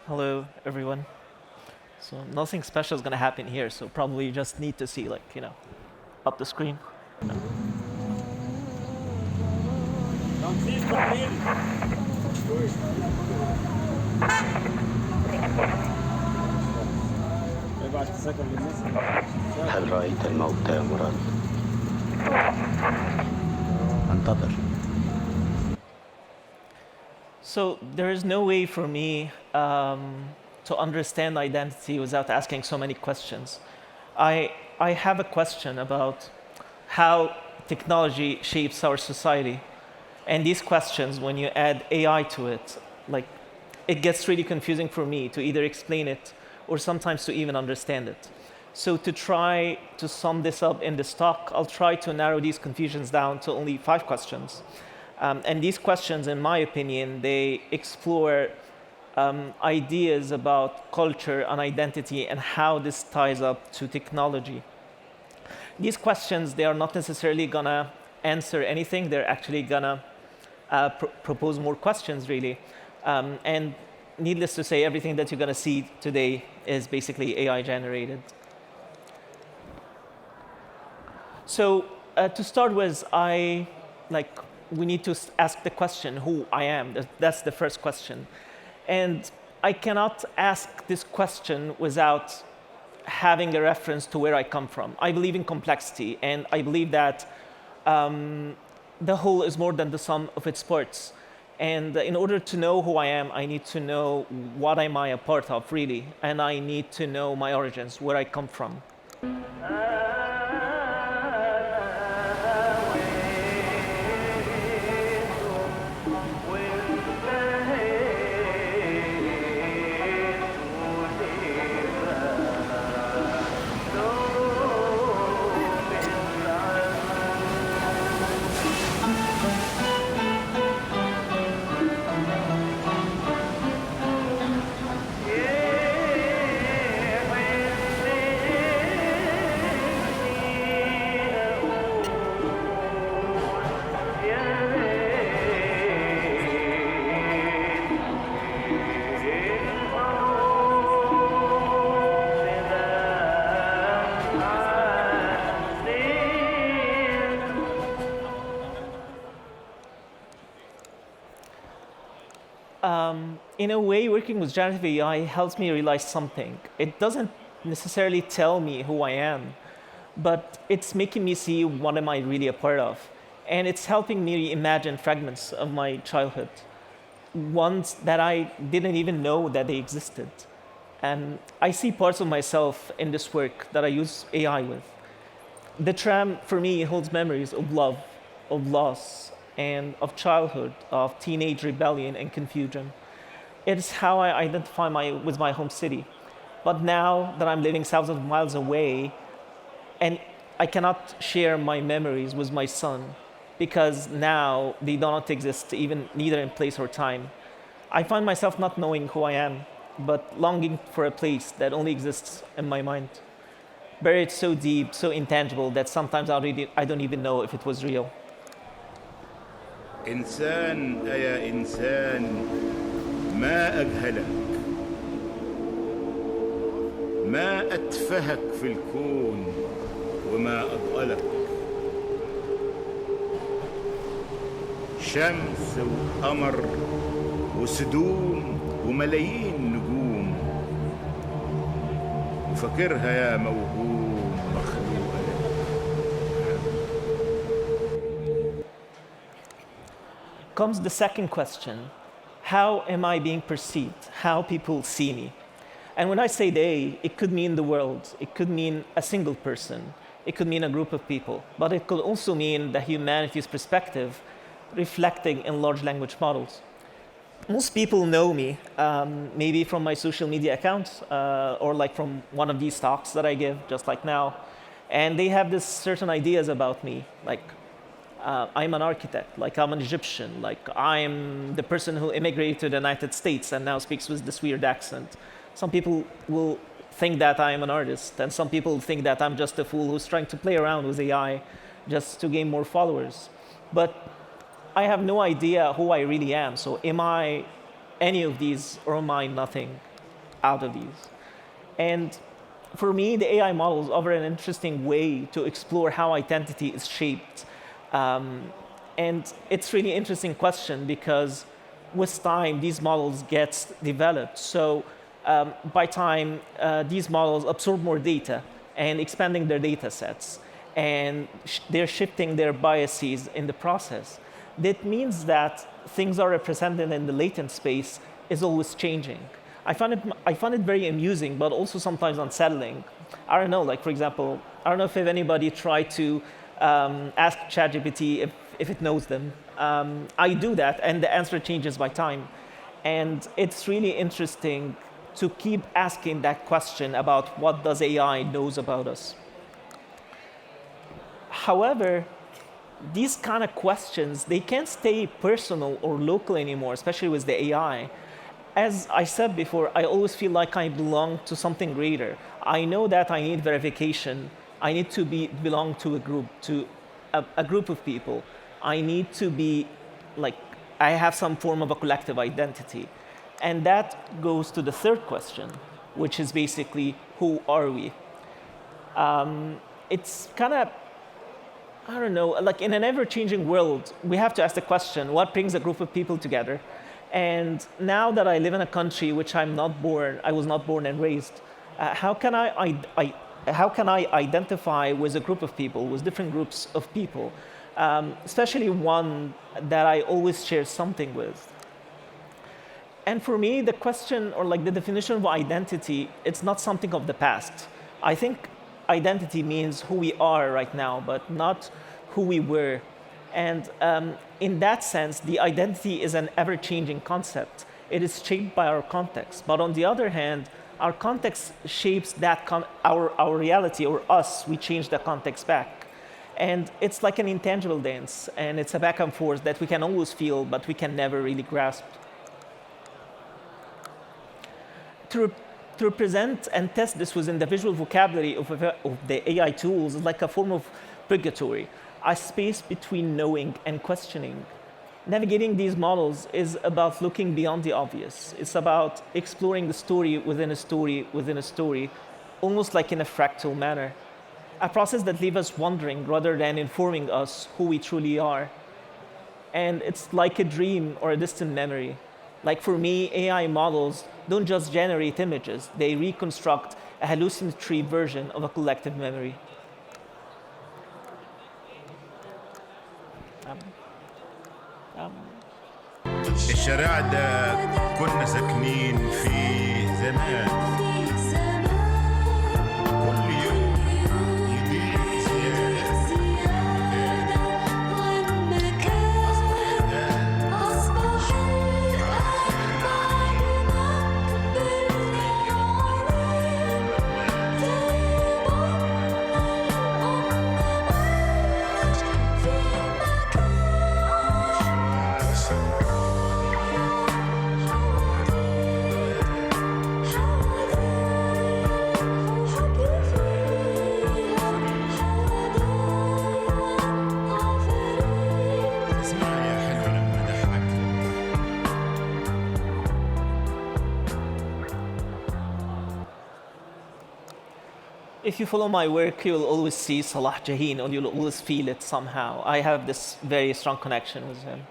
Hello, everyone. So nothing special is going to happen here, so probably you just need to see, up the screen. Don't please come in. ابعت السكن للناس. هل رأيت الموت يا مراد؟ انتظر. So there is no way for me to understand identity without asking so many questions. I have a question about how technology shapes our society. And these questions, when you add AI to it, it gets really confusing for me to either explain it or sometimes to even understand it. So to try to sum this up in this talk, I'll try to narrow these confusions down to only 5 questions. And these questions, in my opinion, they explore ideas about culture and identity and how this ties up to technology. These questions, they are not necessarily gonna answer anything. They're actually gonna propose more questions, really. And needless to say, everything that you're gonna see today is basically AI generated. So to start with, we need to ask the question, who I am. That's the first question. And I cannot ask this question without having a reference to where I come from. I believe in complexity, and I believe that the whole is more than the sum of its parts. And in order to know who I am, I need to know what am I a part of, really. And I need to know my origins, where I come from. In a way, working with generative AI helps me realize something. It doesn't necessarily tell me who I am, but it's making me see what am I really a part of. And it's helping me imagine fragments of my childhood, ones that I didn't even know that they existed. And I see parts of myself in this work that I use AI with. The tram, for me, holds memories of love, of loss, and of childhood, of teenage rebellion and confusion. It's how I identify with my home city. But now that I'm living thousands of miles away, and I cannot share my memories with my son, because now they do not exist, even neither in place or time. I find myself not knowing who I am, but longing for a place that only exists in my mind. Buried so deep, so intangible, that sometimes I don't even know if it was real. إنسان يا إنسان ما أجهلك ما أتفهك في الكون وما أضألك شمس وقمر وسدوم وملايين نجوم وفاكرها يا موهوم مخلوقة لك. Comes the second question. How am I being perceived? How people see me? And when I say they, it could mean the world. It could mean a single person. It could mean a group of people. But it could also mean the humanity's perspective reflecting in large language models. Most people know me, maybe from my social media accounts or from one of these talks that I give, just like now. And they have this certain ideas about me, I'm an architect, I'm an Egyptian, I'm the person who immigrated to the United States and now speaks with this weird accent. Some people will think that I am an artist, and some people think that I'm just a fool who's trying to play around with AI just to gain more followers. But I have no idea who I really am. So am I any of these or am I nothing? out of these. And for me, the AI models offer an interesting way to explore how identity is shaped. And it's really interesting question because with time, these models get developed. So by time, these models absorb more data and expanding their data sets. And they're shifting their biases in the process. That means that things are represented in the latent space is always changing. I find it very amusing, but also sometimes unsettling. I don't know, like for example, I don't know if anybody tried to ask ChatGPT if it knows them. I do that, and the answer changes by time. And it's really interesting to keep asking that question about what does AI knows about us. However, these kind of questions, they can't stay personal or local anymore, especially with the AI. As I said before, I always feel like I belong to something greater. I know that I need verification. I need to belong to a group, to a group of people. I need to be like, I have some form of a collective identity. And that goes to the third question, which is basically, who are we? It's kind of, I don't know, like in an ever-changing world, we have to ask the question, what brings a group of people together? And now that I live in a country which I was not born and raised, how can I identify with a group of people, with different groups of people, especially one that I always share something with? And for me, the question or like the definition of identity, it's not something of the past. I think identity means who we are right now, but not who we were. And in that sense, the identity is an ever-changing concept. It is shaped by our context. But on the other hand, our context shapes that our reality, or us, we change the context back. And it's like an intangible dance, and it's a back and forth that we can always feel, but we can never really grasp. To represent and test this within the visual vocabulary of the AI tools is like a form of purgatory, a space between knowing and questioning. Navigating these models is about looking beyond the obvious. It's about exploring the story within a story within a story, almost like in a fractal manner. A process that leaves us wondering rather than informing us who we truly are. And it's like a dream or a distant memory. Like for me, AI models don't just generate images, they reconstruct a hallucinatory version of a collective memory. الشارع ده كنا ساكنين فيه زمان كل يوم يضيع زيادة أصبح If you follow my work, you'll always see Salah Jahin, or you'll always feel it somehow. I have this very strong connection with him.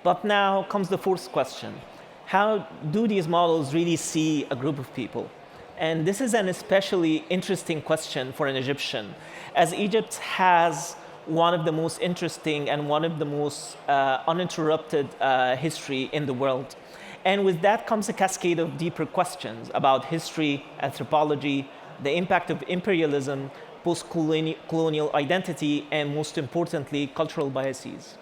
But now comes the fourth question. How do these models really see a group of people? And this is an especially interesting question for an Egyptian, as Egypt has one of the most interesting and one of the most uninterrupted history in the world. And with that comes a cascade of deeper questions about history, anthropology, the impact of imperialism, post-colonial identity, and most importantly, cultural biases.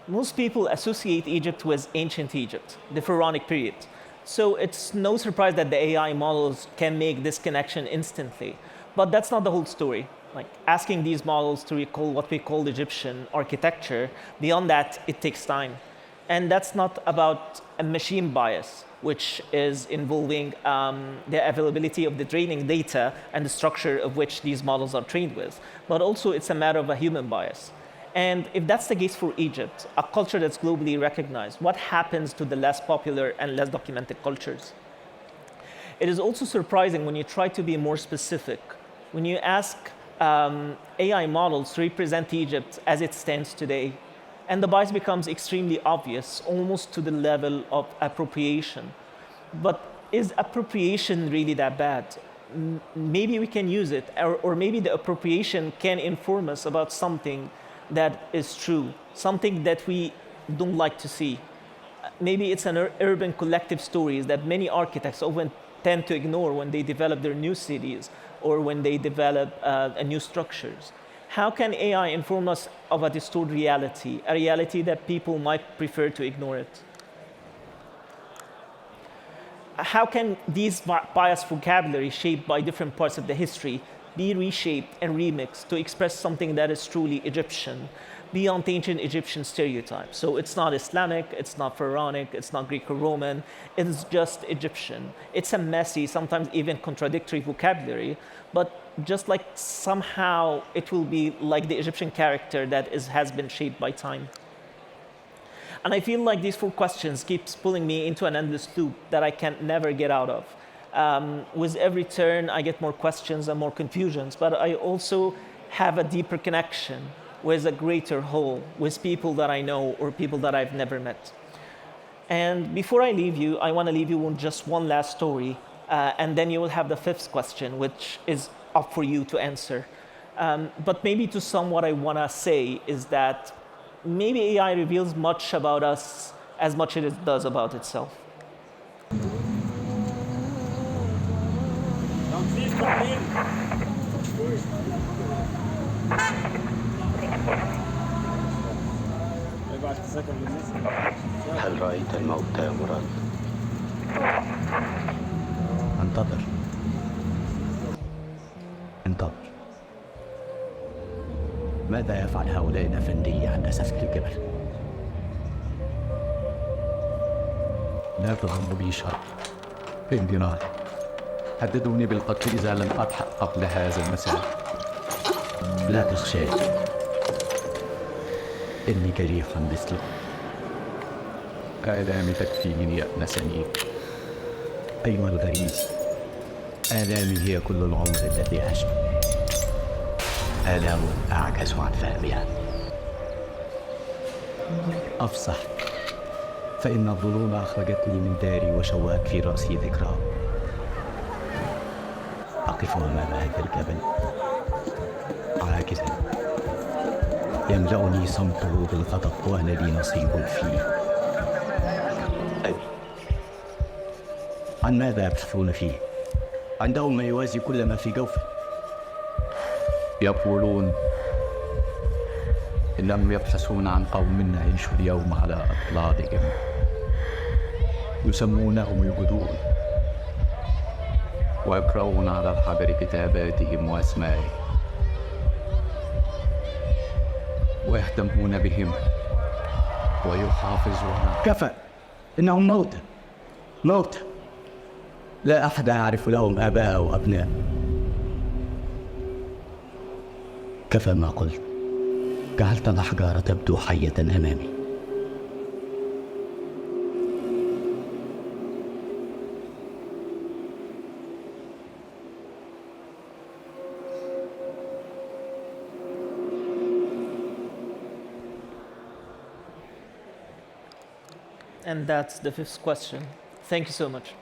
Most people associate Egypt with ancient Egypt, the pharaonic period. So it's no surprise that the AI models can make this connection instantly. But that's not the whole story. Like asking these models to recall what we call Egyptian architecture, beyond that, it takes time. And that's not about a machine bias, which is involving the availability of the training data and the structure of which these models are trained with. But also it's a matter of a human bias. And if that's the case for Egypt, a culture that's globally recognized, what happens to the less popular and less documented cultures? It is also surprising when you try to be more specific. When you ask AI models to represent Egypt as it stands today, and the bias becomes extremely obvious, almost to the level of appropriation. But is appropriation really that bad? Maybe we can use it, or maybe the appropriation can inform us about something that is true, something that we don't like to see. Maybe it's an urban collective stories that many architects often tend to ignore when they develop their new cities or when they develop new structures. How can AI inform us of a distorted reality, a reality that people might prefer to ignore it? How can these biased vocabulary shaped by different parts of the history be reshaped and remixed to express something that is truly Egyptian, beyond ancient Egyptian stereotypes? So it's not Islamic, it's not Pharaonic, it's not Greco-Roman, it's just Egyptian. It's a messy, sometimes even contradictory vocabulary, but just like somehow it will be like the Egyptian character that has been shaped by time. And I feel like these 4 questions keeps pulling me into an endless loop that I can never get out of. With every turn, I get more questions and more confusions, but I also have a deeper connection with a greater whole, with people that I know or people that I've never met. And before I leave you, I want to leave you with just one last story, and then you will have the 5th question, which is up for you to answer. But maybe to sum what I want to say is that maybe AI reveals much about us as much as it does about itself. Don't please come in. About the second message. هل رأيت الموت يا مراد؟ انتظر انتظر. ماذا يفعل هؤلاء الأفندي عند سفك الجبل؟ لا تغمر بي شر إني نار. هددوني بالقتل إذا لم أضحك قبل هذا المساء. لا تخشى إني جريح مثلك. آلامي تكفيني يأنسني. أيها الغريب، آلامي هي كل العمر الذي عشت. آلام أعجز عن فهمها. أفصح، فإن الظلوم أخرجتني من داري وشوهت في رأسي ذكرى. أقف أمام هذا الجبل عاجزا، يملأني صمته بالغضب وأنا لي نصيب فيه. أبي، عن ماذا يبحثون فيه؟ عندهم ما يوازي كل ما في جوفي. يقولون إنهم يبحثون عن قوم يعيش اليوم على أطلالهم، يسمونهم الجذور، ويقرؤون على الحجر كتاباتهم وأسمائهم، ويهتمون بهم ويحافظون. كفى، إنهم موتى موتى، لا أحد يعرف لهم آباء أو أبناء. كفى ما قلت، جعلت الأحجار تبدو حية أمامي. And that's the 5th question. Thank you so much.